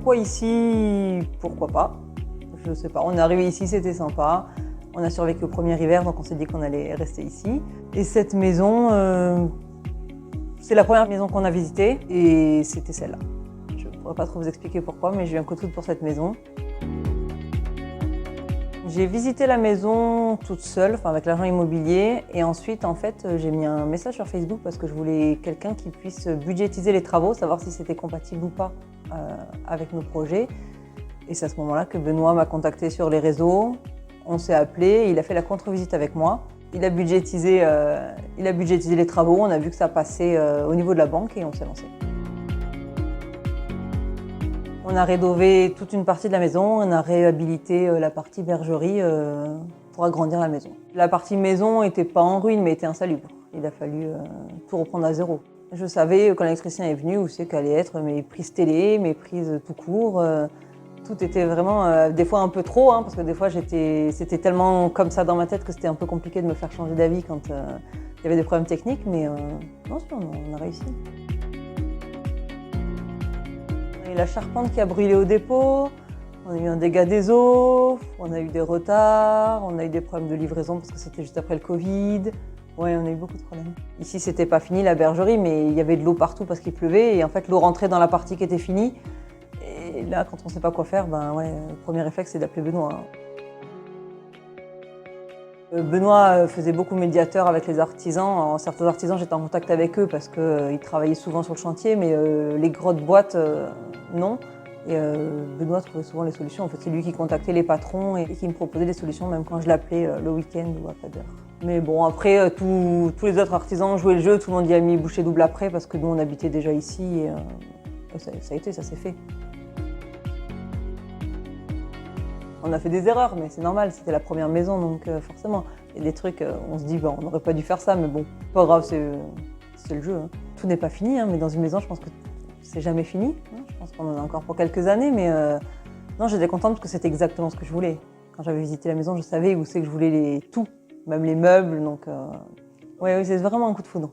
pourquoi ici? Pourquoi pas? Je sais pas, on est arrivé ici, c'était sympa. On a survécu au premier hiver, donc on s'est dit qu'on allait rester ici. Et cette maison, c'est la première maison qu'on a visitée et c'était celle-là. Je ne pourrais pas trop vous expliquer pourquoi, mais j'ai eu un coup de foudre pour cette maison. J'ai visité la maison toute seule, enfin avec l'agent immobilier, et ensuite en fait j'ai mis un message sur Facebook parce que je voulais quelqu'un qui puisse budgétiser les travaux, savoir si c'était compatible ou pas avec nos projets. Et c'est à ce moment-là que Benoît m'a contacté sur les réseaux, on s'est appelé, il a fait la contre-visite avec moi. Il a budgétisé les travaux, on a vu que ça passait au niveau de la banque et on s'est lancé. On a rénové toute une partie de la maison, on a réhabilité la partie bergerie pour agrandir la maison. La partie maison n'était pas en ruine mais était insalubre. Il a fallu tout reprendre à zéro. Je savais quand l'électricien est venu où c'est qu'allaient être mes prises télé, mes prises tout court. Tout était vraiment, des fois un peu trop, parce que des fois c'était tellement comme ça dans ma tête que c'était un peu compliqué de me faire changer d'avis quand il y avait des problèmes techniques, mais non, on a réussi. On a eu la charpente qui a brûlé au dépôt, on a eu un dégât des eaux, on a eu des retards, on a eu des problèmes de livraison parce que c'était juste après le Covid. Ouais, on a eu beaucoup de problèmes. Ici, c'était pas fini la bergerie, mais il y avait de l'eau partout parce qu'il pleuvait et en fait l'eau rentrait dans la partie qui était finie. Et là, quand on ne sait pas quoi faire, le premier réflexe, c'est d'appeler Benoît. Benoît faisait beaucoup médiateur avec les artisans. Certains artisans, j'étais en contact avec eux parce qu'ils travaillaient souvent sur le chantier, mais les grosses boîtes, non. Et Benoît trouvait souvent les solutions. En fait, c'est lui qui contactait les patrons et qui me proposait des solutions, même quand je l'appelais le week-end ou à pas d'heure. Mais bon, après, tous les autres artisans jouaient le jeu, tout le monde y a mis bouchée double après parce que nous, on habitait déjà ici et ça s'est fait. On a fait des erreurs, mais c'est normal, c'était la première maison, donc forcément, il y a des trucs, on se dit, on n'aurait pas dû faire ça, mais bon, pas grave, c'est le jeu. Tout n'est pas fini, mais dans une maison, je pense que c'est jamais fini. Je pense qu'on en a encore pour quelques années, mais non, j'étais contente parce que c'était exactement ce que je voulais. Quand j'avais visité la maison, je savais où c'est que je voulais tout, même les meubles, donc oui, c'est vraiment un coup de foudre.